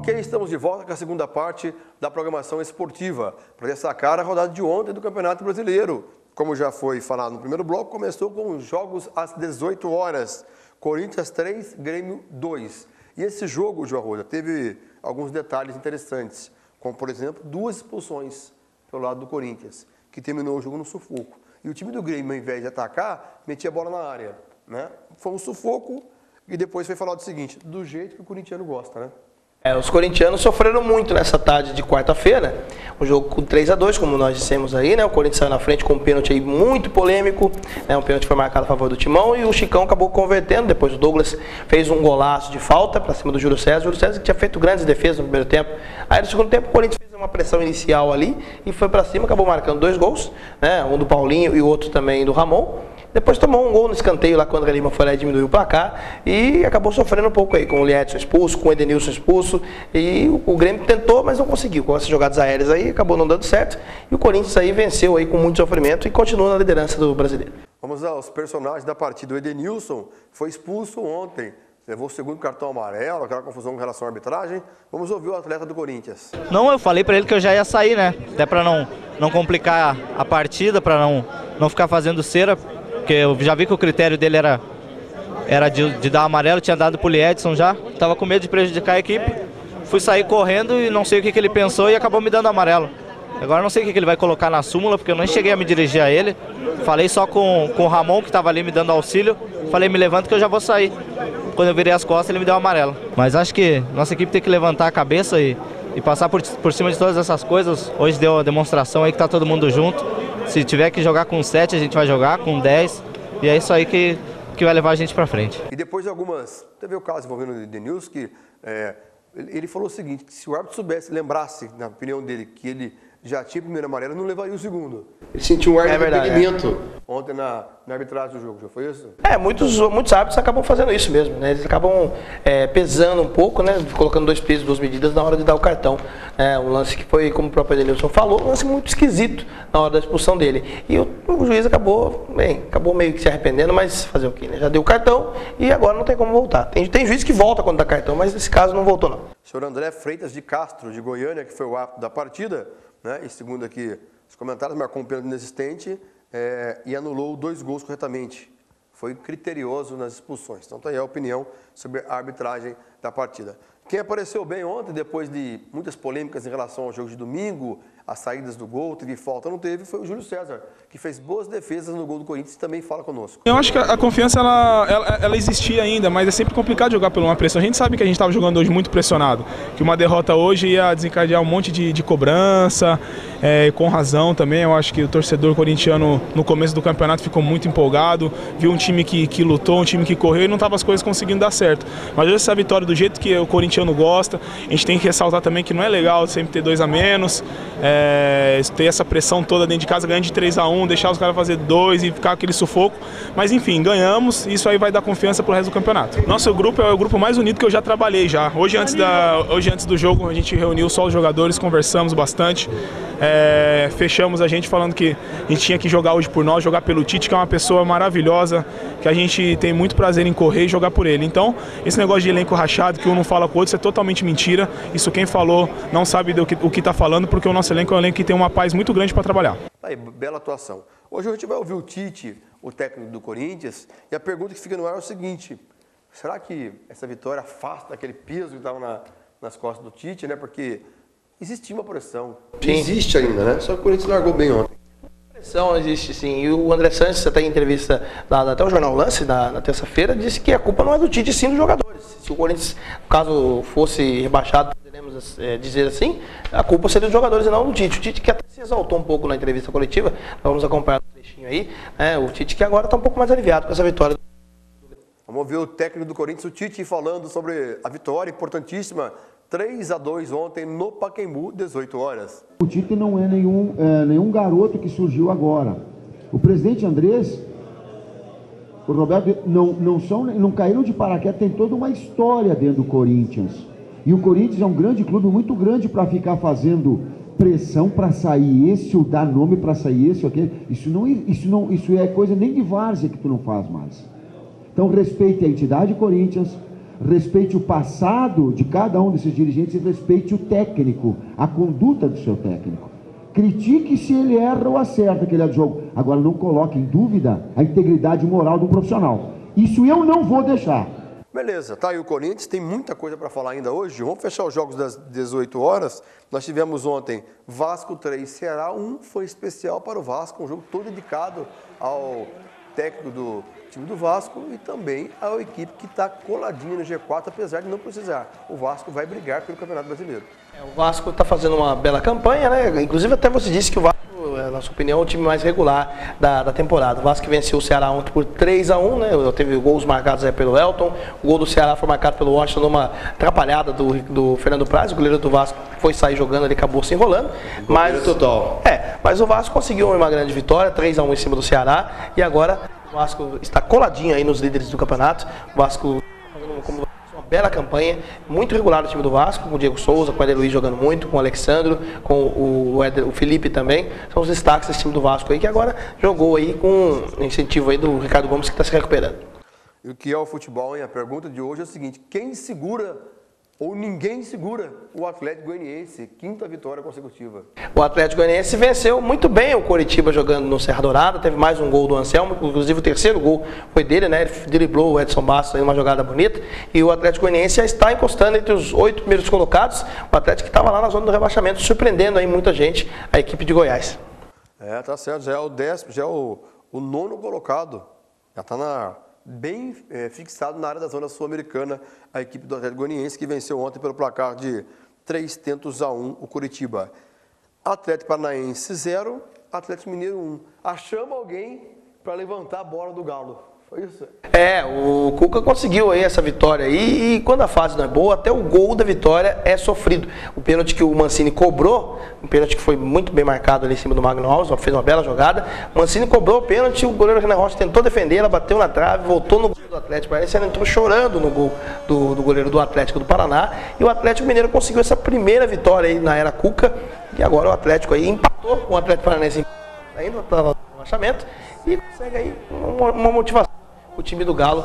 Ok, estamos de volta com a segunda parte da programação esportiva para destacar a rodada de ontem do Campeonato Brasileiro. Como já foi falado no primeiro bloco, começou com os jogos às 18 horas. Corinthians 3, Grêmio 2. E esse jogo, João Arruda, teve alguns detalhes interessantes, como, por exemplo, 2 expulsões pelo lado do Corinthians, que terminou o jogo no sufoco. E o time do Grêmio, ao invés de atacar, metia a bola na área, né? Foi um sufoco e depois foi falado o seguinte, do jeito que o corintiano gosta, né? Os corintianos sofreram muito nessa tarde de quarta-feira, um jogo com 3-2, como nós dissemos aí, né? O Corinthians saiu na frente com um pênalti aí muito polêmico, né? Um pênalti foi marcado a favor do Timão e o Chicão acabou convertendo, depois o Douglas fez um golaço de falta para cima do Júlio César que tinha feito grandes defesas no primeiro tempo. Aí no segundo tempo o Corinthians fez uma pressão inicial ali e foi para cima, acabou marcando 2 gols, né? Um do Paulinho e o outro também do Ramon. Depois tomou um gol no escanteio lá quando o André Lima foi lá e diminuiu o placar e acabou sofrendo um pouco aí, com o Liedson expulso, com o Edenilson expulso e o Grêmio tentou, mas não conseguiu. Com essas jogadas aéreas aí, acabou não dando certo e o Corinthians aí venceu aí com muito sofrimento e continua na liderança do Brasileiro. Vamos aos personagens da partida. O Edenilson foi expulso ontem, levou o segundo cartão amarelo, aquela confusão com relação à arbitragem. Vamos ouvir o atleta do Corinthians. Não, eu falei pra ele que eu já ia sair, né? Até pra não complicar a partida, pra não ficar fazendo cera. Porque eu já vi que o critério dele era de dar amarelo, tinha dado pro Liedson já. Tava com medo de prejudicar a equipe. Fui sair correndo e não sei o que ele pensou e acabou me dando amarelo. Agora não sei o que ele vai colocar na súmula, porque eu nem cheguei a me dirigir a ele. Falei só com o Ramon, que estava ali me dando auxílio. Falei, me levanta que eu já vou sair. Quando eu virei as costas, ele me deu amarelo. Mas acho que nossa equipe tem que levantar a cabeça e passar por cima de todas essas coisas. Hoje deu a demonstração aí que tá todo mundo junto. Se tiver que jogar com 7, a gente vai jogar com 10. E é isso aí que vai levar a gente pra frente. E depois de algumas... Teve o caso envolvendo o Edenilson, que ele falou o seguinte, que se o árbitro lembrasse, na opinião dele, que ele já tinha o primeiro amarelo, não levaria o segundo. Ele sentiu um ar de arrependimento ontem na arbitragem do jogo, já foi isso? Muitos árbitros acabam fazendo isso mesmo, né? Eles acabam pesando um pouco, né? Colocando 2 pesos, 2 medidas na hora de dar o cartão. Um lance que foi, como o próprio Edenilson falou, um lance muito esquisito na hora da expulsão dele. E o juiz acabou meio que se arrependendo, mas fazer o quê, né? Já deu o cartão e agora não tem como voltar. Tem juiz que volta quando dá cartão, mas nesse caso não voltou não. O senhor André Freitas de Castro, de Goiânia, que foi o árbitro da partida, né? E segundo aqui os comentários, marcou um pênalti inexistente e anulou 2 gols corretamente. Foi criterioso nas expulsões. Então, tá aí a opinião sobre a arbitragem da partida. Quem apareceu bem ontem, depois de muitas polêmicas em relação ao jogo de domingo, as saídas do gol, teve falta, não teve, foi o Júlio César, que fez boas defesas no gol do Corinthians e também fala conosco. Eu acho que a confiança, ela existia ainda, mas é sempre complicado jogar por uma pressão. A gente sabe que a gente estava jogando hoje muito pressionado, que uma derrota hoje ia desencadear um monte de cobrança, com razão também. Eu acho que o torcedor corintiano, no começo do campeonato, ficou muito empolgado, viu um time que lutou, um time que correu e não estava as coisas conseguindo dar certo. Mas hoje essa vitória do jeito que o corintiano gosta, a gente tem que ressaltar também que não é legal sempre ter 2 a menos, ter essa pressão toda dentro de casa, ganhando de 3-1, deixar os caras fazer 2 e ficar aquele sufoco. Mas enfim, ganhamos e isso aí vai dar confiança pro resto do campeonato. Nosso grupo é o grupo mais unido que eu já trabalhei já. Hoje antes do jogo a gente reuniu só os jogadores, conversamos bastante. Fechamos a gente falando que a gente tinha que jogar hoje por nós, jogar pelo Tite, que é uma pessoa maravilhosa, que a gente tem muito prazer em correr e jogar por ele. Então, esse negócio de elenco rachado, que um não fala com o outro, isso é totalmente mentira. Isso quem falou não sabe o que está falando, porque o nosso elenco é um elenco que tem uma paz muito grande para trabalhar. Aí, bela atuação. Hoje a gente vai ouvir o Tite, o técnico do Corinthians, e a pergunta que fica no ar é o seguinte, será que essa vitória afasta aquele peso que estava nas costas do Tite, né? Porque existia uma pressão. Sim. Existe ainda, né? Só que o Corinthians largou bem ontem. Pressão existe sim. E o André Sanches, até em entrevista lá até o Jornal Lance, na terça-feira, disse que a culpa não é do Tite, sim dos jogadores. Se o Corinthians, caso fosse rebaixado, poderemos dizer assim, a culpa seria dos jogadores e não do Tite. O Tite que até se exaltou um pouco na entrevista coletiva, nós vamos acompanhar um trechinho aí, o Tite que agora está um pouco mais aliviado com essa vitória. Vamos ver o técnico do Corinthians, o Tite, falando sobre a vitória importantíssima, 3-2 ontem no Pacaembu, 18 horas. O Tite não é nenhum garoto que surgiu agora. O presidente Andrés, o Roberto, não caíram de paraquedas, tem toda uma história dentro do Corinthians. E o Corinthians é um grande clube, muito grande para ficar fazendo pressão para sair esse, ou dar nome para sair esse ou aquele. Isso é coisa nem de várzea que tu não faz mais. Então respeite a entidade Corinthians, respeite o passado de cada um desses dirigentes e respeite o técnico, a conduta do seu técnico. Critique se ele erra ou acerta aquele jogo. Agora, não coloque em dúvida a integridade moral do profissional. Isso eu não vou deixar. Beleza, tá aí o Corinthians, tem muita coisa para falar ainda hoje. Vamos fechar os jogos das 18 horas. Nós tivemos ontem Vasco 3, Ceará 1, foi especial para o Vasco, um jogo todo dedicado ao técnico do time do Vasco e também à equipe que está coladinha no G4, apesar de não precisar. O Vasco vai brigar pelo Campeonato Brasileiro. O Vasco está fazendo uma bela campanha, né? Inclusive até você disse que o Vasco, na sua opinião, é o time mais regular da temporada. O Vasco venceu o Ceará ontem por 3-1, né? Teve gols marcados aí pelo Elton. O gol do Ceará foi marcado pelo Washington numa atrapalhada do Fernando Praz. O goleiro do Vasco foi sair jogando, ele acabou se enrolando. Mas total. Mas o Vasco conseguiu uma grande vitória, 3-1 em cima do Ceará. E agora o Vasco está coladinho aí nos líderes do campeonato. O Vasco fazendo uma bela campanha, muito regular o time do Vasco, com o Diego Souza, com o Eder Luiz jogando muito, com o Alexandro, com o Felipe também. São os destaques desse time do Vasco aí, que agora jogou aí com incentivo aí do Ricardo Gomes, que está se recuperando. E o que é o futebol, hein? A pergunta de hoje é o seguinte: quem segura ou ninguém segura o Atlético Goianiense? 5ª vitória consecutiva. O Atlético Goianiense venceu muito bem o Coritiba jogando no Serra Dourada, teve mais um gol do Anselmo, inclusive o terceiro gol foi dele, né? Ele driblou o Edson Bastos em uma jogada bonita, e o Atlético Goianiense já está encostando entre os 8 primeiros colocados, o Atlético que estava lá na zona do rebaixamento, surpreendendo aí muita gente, a equipe de Goiás. Tá certo, já é o 10º, já é o 9º colocado, já está bem fixado na área da zona sul-americana, a equipe do Atlético Goianiense, que venceu ontem pelo placar de 3-1 o Coritiba. Atlético Paranaense 0, Atlético Mineiro 1. Achamos alguém para levantar a bola do Galo. Foi isso? O Cuca conseguiu aí essa vitória aí, e quando a fase não é boa, até o gol da vitória é sofrido. O pênalti que o Mancini cobrou, um pênalti que foi muito bem marcado ali em cima do Magno Alves, fez uma bela jogada. O Mancini cobrou o pênalti, o goleiro Renan Rocha tentou defender, ela bateu na trave, voltou no gol do Atlético. Parece que ela entrou chorando no gol do goleiro do Atlético do Paraná. E o Atlético Mineiro conseguiu essa primeira vitória aí na era Cuca, e agora o Atlético aí empatou com o Atlético Paranaense, ainda estava no rebaixamento, e consegue aí uma motivação. O time do Galo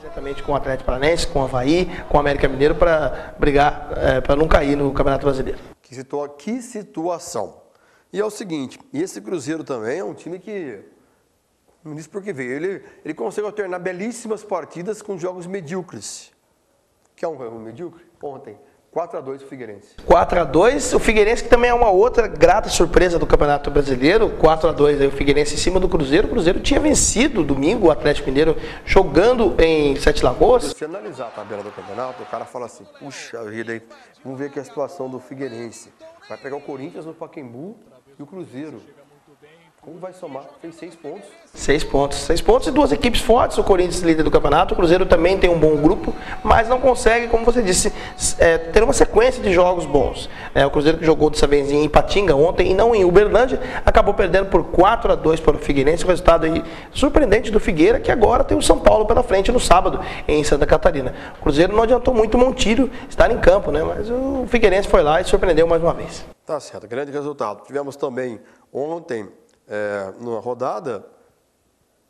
diretamente com o Atlético Paranaense, com o Avaí, com o América Mineiro para brigar, para não cair no Campeonato Brasileiro. Que situação. E é o seguinte, esse Cruzeiro também é um time que, não disse por que veio, ele consegue alternar belíssimas partidas com jogos medíocres. Que é um medíocre? Ontem, 4-2 o Figueirense. 4-2, o Figueirense que também é uma outra grata surpresa do Campeonato Brasileiro, 4-2 aí o Figueirense em cima do Cruzeiro. O Cruzeiro tinha vencido domingo o Atlético Mineiro jogando em Sete Lagoas. Se você analisar a tabela do campeonato, o cara fala assim, puxa vida aí, vamos ver aqui a situação do Figueirense. Vai pegar o Corinthians no Pacaembu e o Cruzeiro. Como vai somar? Fez 6 pontos. 6 pontos. 6 pontos e 2 equipes fortes. O Corinthians líder do campeonato. O Cruzeiro também tem um bom grupo, mas não consegue, como você disse, ter uma sequência de jogos bons. O Cruzeiro que jogou dessa vez em Ipatinga ontem e não em Uberlândia, acabou perdendo por 4-2 para o Figueirense. O resultado aí surpreendente do Figueira, que agora tem o São Paulo pela frente no sábado, em Santa Catarina. O Cruzeiro não adiantou muito o Montilho estar em campo, né? Mas o Figueirense foi lá e surpreendeu mais uma vez. Tá certo, grande resultado. Tivemos também ontem, numa rodada,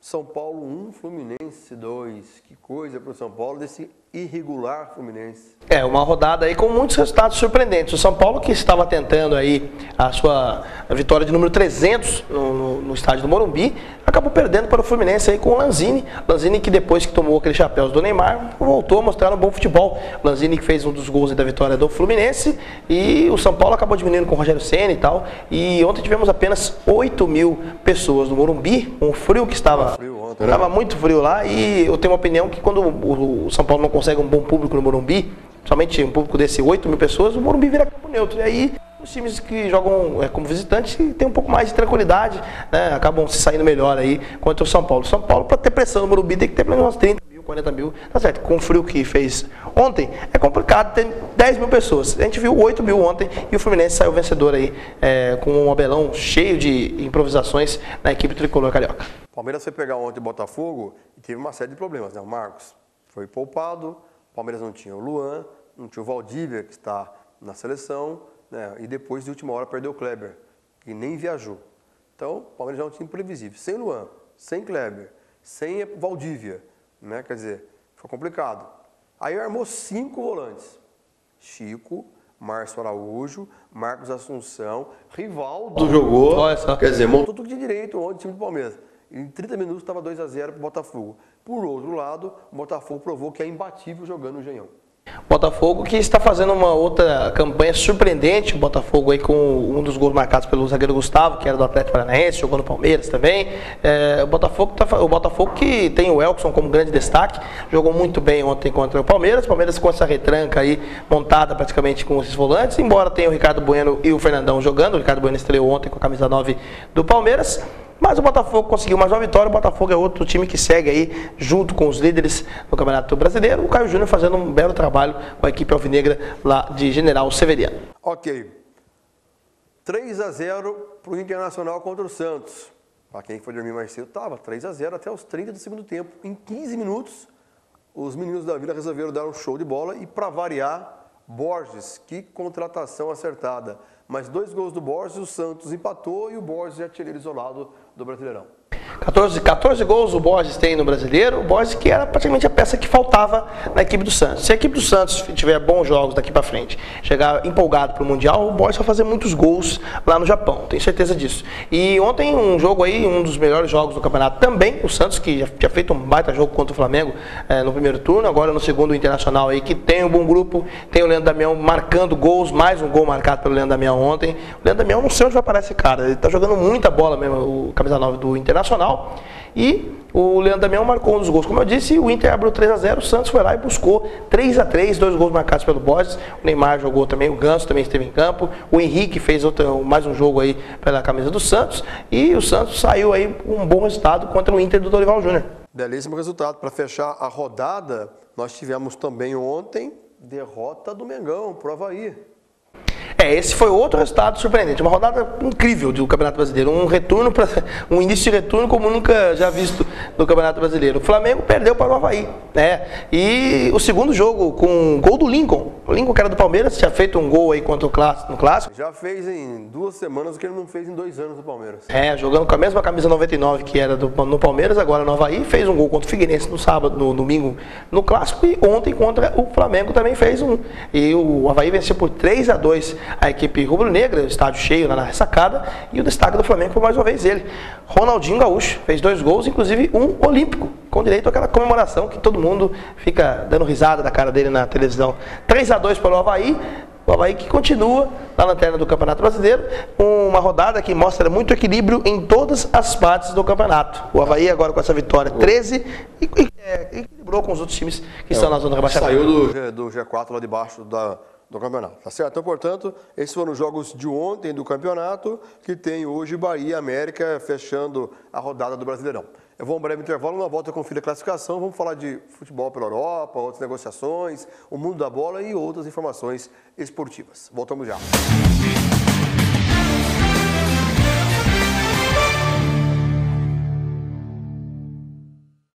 São Paulo 1, Fluminense 2. Que coisa para o São Paulo desse irregular Fluminense. Uma rodada aí com muitos resultados surpreendentes. O São Paulo, que estava tentando aí a sua vitória de número 300 no estádio do Morumbi, acabou perdendo para o Fluminense aí com o Lanzini. Lanzini que depois que tomou aquele chapéu do Neymar, voltou a mostrar um bom futebol. Lanzini que fez um dos gols da vitória do Fluminense, e o São Paulo acabou diminuindo com o Rogério Ceni e tal. E ontem tivemos apenas 8.000 pessoas no Morumbi, com o frio que estava... Estava muito frio lá, e eu tenho uma opinião que quando o São Paulo não consegue um bom público no Morumbi, somente um público desse 8.000 pessoas, o Morumbi vira campo neutro. E aí os times que jogam como visitantes têm um pouco mais de tranquilidade, né? Acabam se saindo melhor aí contra o São Paulo. O São Paulo, para ter pressão no Morumbi, tem que ter pelo menos 30 mil, 40 mil. Tá certo, com o frio que fez ontem, é complicado ter 10.000 pessoas. A gente viu 8.000 ontem e o Fluminense saiu vencedor aí, com um Abelão cheio de improvisações na equipe tricolor carioca. O Palmeiras foi pegar ontem o Botafogo e teve uma série de problemas, né? O Marcos foi poupado, o Palmeiras não tinha o Luan, não tinha o Valdívia, que está na seleção, né? E depois, de última hora, perdeu o Kleber, que nem viajou. Então, o Palmeiras já é um time previsível. Sem Luan, sem Kleber, sem Valdívia, né? Quer dizer, foi complicado. Aí armou 5 volantes. Chico, Márcio Araújo, Marcos Assunção, Rivaldo jogou. Olha só. Quer dizer, montou tudo de direito ontem o time do Palmeiras. Em 30 minutos estava 2-0 para o Botafogo. Por outro lado, o Botafogo provou que é imbatível jogando no Engenhão. Botafogo que está fazendo uma outra campanha surpreendente, o Botafogo aí com um dos gols marcados pelo zagueiro Gustavo, que era do Atlético Paranaense, jogou no Palmeiras também. O Botafogo que tem o Elkson como grande destaque, jogou muito bem ontem contra o Palmeiras com essa retranca aí montada praticamente com esses volantes, embora tenha o Ricardo Bueno e o Fernandão jogando. O Ricardo Bueno estreou ontem com a camisa 9 do Palmeiras. Mas o Botafogo conseguiu mais uma vitória. O Botafogo é outro time que segue aí junto com os líderes do Campeonato Brasileiro. O Caio Júnior fazendo um belo trabalho com a equipe alvinegra lá de General Severiano. Ok. 3-0 para o Internacional contra o Santos. Para quem foi dormir mais cedo, estava 3-0 até os 30 do segundo tempo. Em 15 minutos, os meninos da Vila resolveram dar um show de bola e, para variar, Borges, que contratação acertada. Mas 2 gols do Borges, o Santos empatou e o Borges é artilheiro isolado do Brasileirão. 14 gols o Borges tem no Brasileiro. O Borges que era praticamente a peça que faltava na equipe do Santos. Se a equipe do Santos tiver bons jogos daqui para frente, chegar empolgado para o Mundial, o Borges vai fazer muitos gols lá no Japão, tenho certeza disso. E ontem um jogo aí, um dos melhores jogos do campeonato também, o Santos que já tinha feito um baita jogo contra o Flamengo no primeiro turno, agora no segundo o Internacional aí, que tem um bom grupo, tem o Leandro Damião marcando gols, mais um gol marcado pelo Leandro Damião ontem. O Leandro Damião não sei onde vai parar esse cara, ele tá jogando muita bola mesmo, o camisa 9 do Internacional. E o Leandro Damião marcou um dos gols, como eu disse, o Inter abriu 3-0, o Santos foi lá e buscou 3-3, 2 gols marcados pelo Borges, o Neymar jogou também, o Ganso também esteve em campo, o Henrique fez mais um jogo aí pela camisa do Santos, e o Santos saiu aí com um bom resultado contra o Inter do Dorival Júnior. Belíssimo resultado. Para fechar a rodada, nós tivemos também ontem derrota do Mengão pro Avaí. Esse foi outro resultado surpreendente, uma rodada incrível do Campeonato Brasileiro, um início de retorno como nunca já visto no Campeonato Brasileiro. O Flamengo perdeu para o Avaí, né? E o segundo jogo com um gol do Lincoln. O Lincoln, que era do Palmeiras, tinha feito um gol aí contra no Clássico. Já fez em 2 semanas o que ele não fez em 2 anos no Palmeiras. Jogando com a mesma camisa 99 que era no Palmeiras, agora no Avaí, fez um gol contra o Figueirense no sábado, no domingo no Clássico, e ontem contra o Flamengo também fez um. E o Avaí venceu por 3-2 a equipe rubro-negra, o estádio cheio lá na ressacada, e o destaque do Flamengo foi mais uma vez ele. Ronaldinho Gaúcho fez 2 gols, inclusive um olímpico, com direito àquela comemoração que todo mundo fica dando risada da cara dele na televisão. 3-2 para o Avaí que continua na lanterna do Campeonato Brasileiro, uma rodada que mostra muito equilíbrio em todas as partes do campeonato. O Avaí agora com essa vitória 13 e equilibrou com os outros times que estão na zona do rebaixamento. Saiu do G4 lá debaixo do campeonato, tá certo? Então, portanto, esses foram os jogos de ontem do campeonato, que tem hoje Bahia e América fechando a rodada do Brasileirão. Eu vou um breve intervalo, na volta eu confiro a classificação, vamos falar de futebol pela Europa, outras negociações, o mundo da bola e outras informações esportivas. Voltamos já.